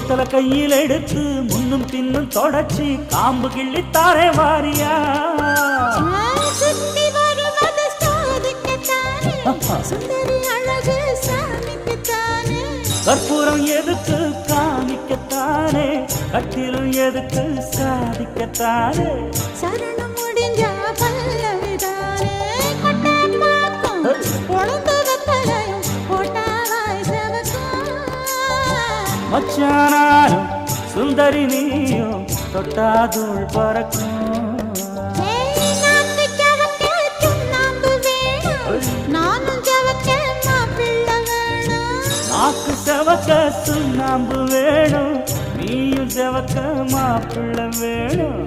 பித்தளை கையில் எடுத்து முன்னும் பின்னும் தொடச்சி காம்பு கிள்ளி தாரே வாரியா சுத்தி வருவது சாதிக்கத்தானே சுந்தரி அழகு சாமிக்குத்தானே கற்பூரம் எதுக்கு காமிக்கத்தானே கட்டிலும் எதுக்கு சாதிக்கத்தானே சரணம் முடிஞ்ச பல்லவிதானே கொட்டாப்பாக்கும் பொழுது வெத்தலையும் போட்டாவாய் செவக்கும் மச்சானாலும் சுந்தரி நீயும் தொட்டாதூள் பறக்கும் நாக்கு செவக்க சுண்ணாம்பு வேணும் நீயும் செவக்க மாப்பிள்ளை வேணும்